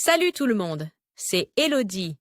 Salut tout le monde, c'est Elodie.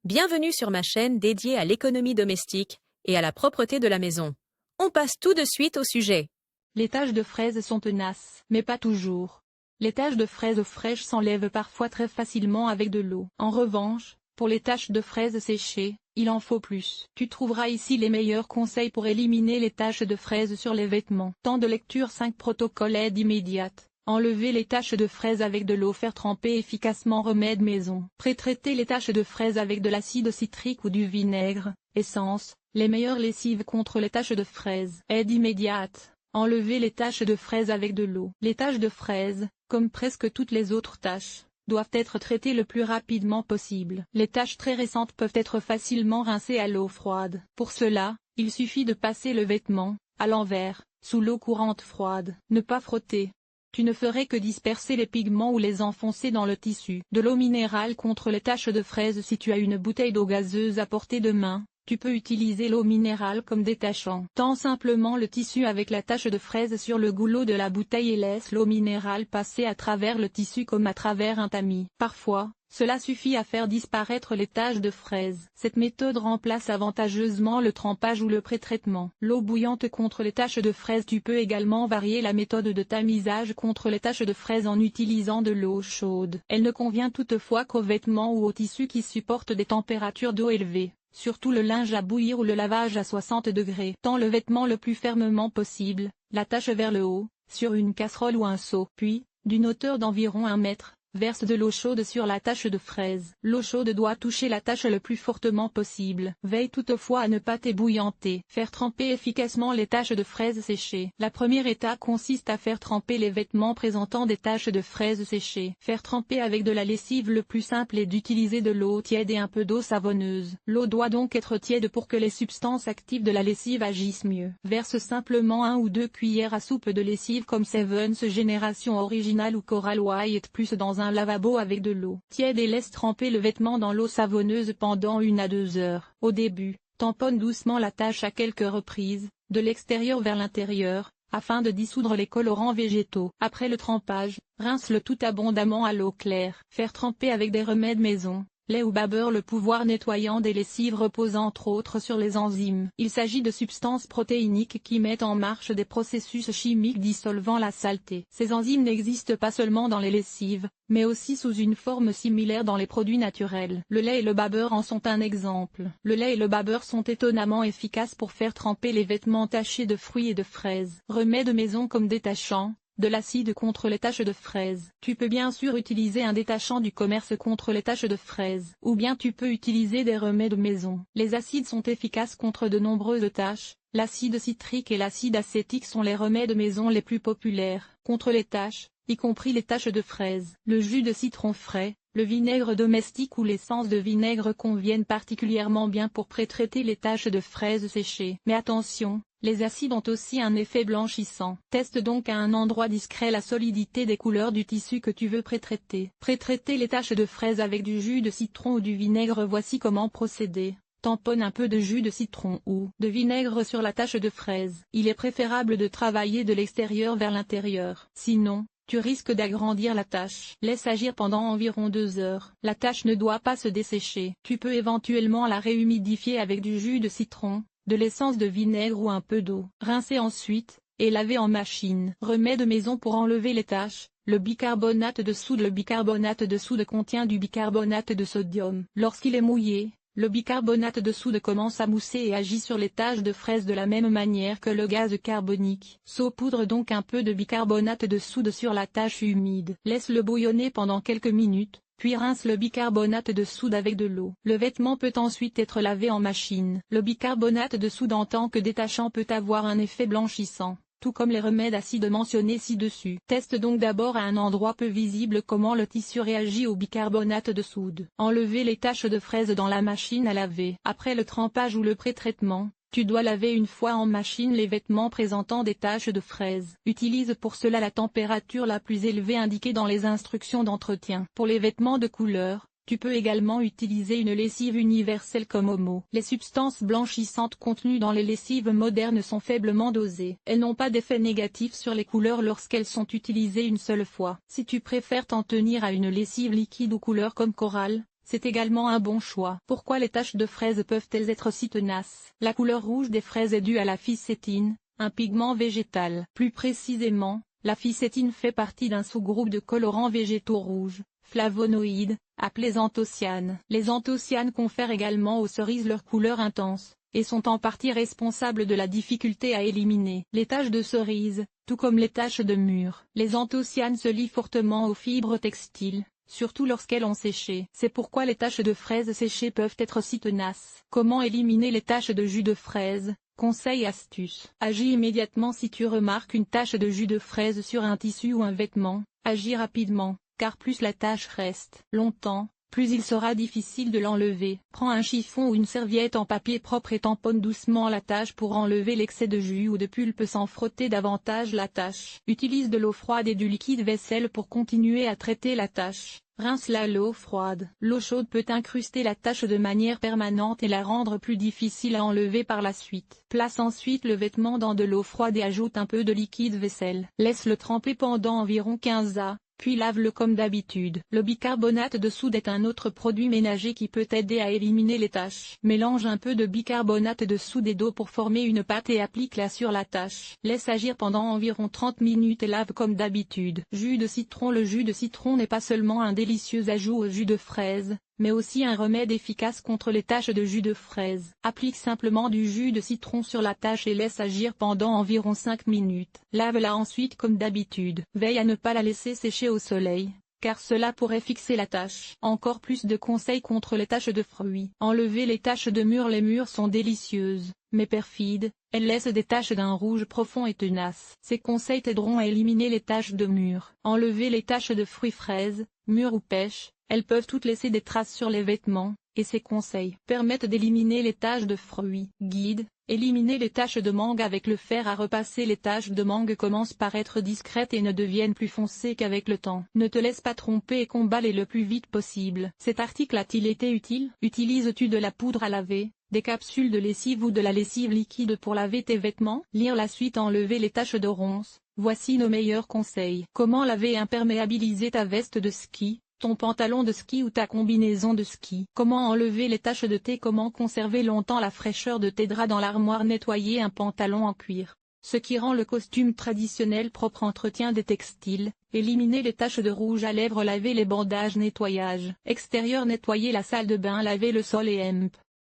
Bienvenue sur ma chaîne dédiée à l'économie domestique et à la propreté de la maison. On passe tout de suite au sujet. Les taches de fraises sont tenaces, mais pas toujours. Les taches de fraises fraîches s'enlèvent parfois très facilement avec de l'eau. En revanche, pour les taches de fraises séchées, il en faut plus. Tu trouveras ici les meilleurs conseils pour éliminer les taches de fraises sur les vêtements. Temps de lecture 5 protocoles aide immédiate. Enlever les taches de fraises avec de l'eau. Faire tremper efficacement remède maison. Pré-traiter les taches de fraises avec de l'acide citrique ou du vinaigre. Essence, les meilleures lessives contre les taches de fraises. Aide immédiate. Enlever les taches de fraises avec de l'eau. Les taches de fraises, comme presque toutes les autres taches, doivent être traitées le plus rapidement possible. Les taches très récentes peuvent être facilement rincées à l'eau froide. Pour cela, il suffit de passer le vêtement, à l'envers, sous l'eau courante froide. Ne pas frotter. Tu ne ferais que disperser les pigments ou les enfoncer dans le tissu. De l'eau minérale contre les taches de fraises. Si tu as une bouteille d'eau gazeuse à portée de main, tu peux utiliser l'eau minérale comme détachant. Tends simplement le tissu avec la tache de fraise sur le goulot de la bouteille et laisse l'eau minérale passer à travers le tissu comme à travers un tamis. Parfois, cela suffit à faire disparaître les taches de fraise. Cette méthode remplace avantageusement le trempage ou le pré-traitement. L'eau bouillante contre les taches de fraise. Tu peux également varier la méthode de tamisage contre les taches de fraise en utilisant de l'eau chaude. Elle ne convient toutefois qu'aux vêtements ou aux tissus qui supportent des températures d'eau élevées. Surtout le linge à bouillir ou le lavage à 60 degrés. Tends le vêtement le plus fermement possible, la tache vers le haut, sur une casserole ou un seau. Puis, d'une hauteur d'environ 1 mètre, verse de l'eau chaude sur la tache de fraise. L'eau chaude doit toucher la tache le plus fortement possible. Veille toutefois à ne pas t'ébouillanter. Faire tremper efficacement les taches de fraise séchées. La première étape consiste à faire tremper les vêtements présentant des taches de fraise séchées. Faire tremper avec de la lessive. Le plus simple est d'utiliser de l'eau tiède et un peu d'eau savonneuse. L'eau doit donc être tiède pour que les substances actives de la lessive agissent mieux. Verse simplement 1 ou 2 cuillères à soupe de lessive comme Sevens Génération Originale ou Coral White Plus dans un lavabo avec de l'eau tiède et laisse tremper le vêtement dans l'eau savonneuse pendant 1 à 2 heures. Au début, tamponne doucement la tache à quelques reprises, de l'extérieur vers l'intérieur, afin de dissoudre les colorants végétaux. Après le trempage, rince le tout abondamment à l'eau claire. Faire tremper avec des remèdes maison. Lait ou babeur. Le pouvoir nettoyant des lessives repose entre autres sur les enzymes. Il s'agit de substances protéiniques qui mettent en marche des processus chimiques dissolvant la saleté. Ces enzymes n'existent pas seulement dans les lessives, mais aussi sous une forme similaire dans les produits naturels. Le lait et le babeur en sont un exemple. Le lait et le babeur sont étonnamment efficaces pour faire tremper les vêtements tachés de fruits et de fraises. Remèdes maison comme détachant. De l'acide contre les taches de fraises. Tu peux bien sûr utiliser un détachant du commerce contre les taches de fraises. Ou bien tu peux utiliser des remèdes maison. Les acides sont efficaces contre de nombreuses taches. L'acide citrique et l'acide acétique sont les remèdes maison les plus populaires. Contre les taches, y compris les taches de fraises. Le jus de citron frais, le vinaigre domestique ou l'essence de vinaigre conviennent particulièrement bien pour pré-traiter les taches de fraises séchées. Mais attention, les acides ont aussi un effet blanchissant. Teste donc à un endroit discret la solidité des couleurs du tissu que tu veux pré-traiter. Pré-traiter les taches de fraises avec du jus de citron ou du vinaigre. Voici comment procéder. Tamponne un peu de jus de citron ou de vinaigre sur la tache de fraise. Il est préférable de travailler de l'extérieur vers l'intérieur. Sinon, tu risques d'agrandir la tache. Laisse agir pendant environ 2 heures. La tache ne doit pas se dessécher. Tu peux éventuellement la réhumidifier avec du jus de citron, de l'essence de vinaigre ou un peu d'eau. Rincer ensuite, et laver en machine. Remède maison pour enlever les taches. Le bicarbonate de soude. Le bicarbonate de soude contient du bicarbonate de sodium. Lorsqu'il est mouillé, le bicarbonate de soude commence à mousser et agit sur les taches de fraise de la même manière que le gaz carbonique. Saupoudre donc un peu de bicarbonate de soude sur la tache humide. Laisse-le bouillonner pendant quelques minutes, puis rince le bicarbonate de soude avec de l'eau. Le vêtement peut ensuite être lavé en machine. Le bicarbonate de soude en tant que détachant peut avoir un effet blanchissant, tout comme les remèdes acides mentionnés ci-dessus. Teste donc d'abord à un endroit peu visible comment le tissu réagit au bicarbonate de soude. Enlevez les taches de fraise dans la machine à laver. Après le trempage ou le pré-traitement, tu dois laver une fois en machine les vêtements présentant des taches de fraise. Utilise pour cela la température la plus élevée indiquée dans les instructions d'entretien. Pour les vêtements de couleur, Tu peux également utiliser une lessive universelle comme Omo. Les substances blanchissantes contenues dans les lessives modernes sont faiblement dosées. Elles n'ont pas d'effet négatif sur les couleurs lorsqu'elles sont utilisées une seule fois. Si tu préfères t'en tenir à une lessive liquide aux couleurs comme corail, c'est également un bon choix. Pourquoi les taches de fraises peuvent-elles être si tenaces? La couleur rouge des fraises est due à la ficétine, un pigment végétal. Plus précisément, la ficétine fait partie d'un sous-groupe de colorants végétaux rouges, flavonoïdes, appelés anthocyanes. Les anthocyanes confèrent également aux cerises leur couleur intense, et sont en partie responsables de la difficulté à éliminer les taches de cerise, tout comme les taches de mûre. Les anthocyanes se lient fortement aux fibres textiles, surtout lorsqu'elles ont séché. C'est pourquoi les taches de fraises séchées peuvent être si tenaces. Comment éliminer les taches de jus de fraise? Conseil et astuce. Agis immédiatement si tu remarques une tache de jus de fraise sur un tissu ou un vêtement. Agis rapidement, car plus la tache reste longtemps, plus il sera difficile de l'enlever. Prends un chiffon ou une serviette en papier propre et tamponne doucement la tache pour enlever l'excès de jus ou de pulpe sans frotter davantage la tache. Utilise de l'eau froide et du liquide vaisselle pour continuer à traiter la tache. Rince-la à l'eau froide. L'eau chaude peut incruster la tache de manière permanente et la rendre plus difficile à enlever par la suite. Place ensuite le vêtement dans de l'eau froide et ajoute un peu de liquide vaisselle. Laisse-le tremper pendant environ 15 à, puis lave-le comme d'habitude. Le bicarbonate de soude est un autre produit ménager qui peut aider à éliminer les taches. Mélange un peu de bicarbonate de soude et d'eau pour former une pâte et applique-la sur la tache. Laisse agir pendant environ 30 minutes et lave comme d'habitude. Jus de citron. Le jus de citron n'est pas seulement un délicieux ajout au jus de fraise, mais aussi un remède efficace contre les taches de jus de fraise. Applique simplement du jus de citron sur la tache et laisse agir pendant environ 5 minutes. Lave-la ensuite comme d'habitude. Veille à ne pas la laisser sécher au soleil, car cela pourrait fixer la tache. Encore plus de conseils contre les taches de fruits. Enlever les taches de mûre. Les mûres sont délicieuses, mais perfides, elles laissent des taches d'un rouge profond et tenace. Ces conseils t'aideront à éliminer les taches de mûre. Enlever les taches de fruits fraises, mûres ou pêches. Elles peuvent toutes laisser des traces sur les vêtements, et ces conseils permettent d'éliminer les taches de fruits. Guide, éliminer les taches de mangue avec le fer à repasser. Les taches de mangue commencent par être discrètes et ne deviennent plus foncées qu'avec le temps. Ne te laisse pas tromper et combat-les le plus vite possible. Cet article a-t-il été utile? Utilises-tu de la poudre à laver, des capsules de lessive ou de la lessive liquide pour laver tes vêtements? Lire la suite. Enlever les taches de ronces. Voici nos meilleurs conseils. Comment laver et imperméabiliser ta veste de ski, ton pantalon de ski ou ta combinaison de ski? Comment enlever les taches de thé? Comment conserver longtemps la fraîcheur de tes draps dans l'armoire? Nettoyer un pantalon en cuir, ce qui rend le costume traditionnel propre. Entretien des textiles, éliminer les taches de rouge à lèvres. Laver les bandages. Nettoyage extérieur. Nettoyer la salle de bain. Laver le sol et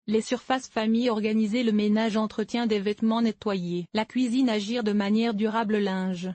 les surfaces. Famille. Organiser le ménage. Entretien des vêtements. Nettoyer la cuisine. Agir de manière durable. Linge,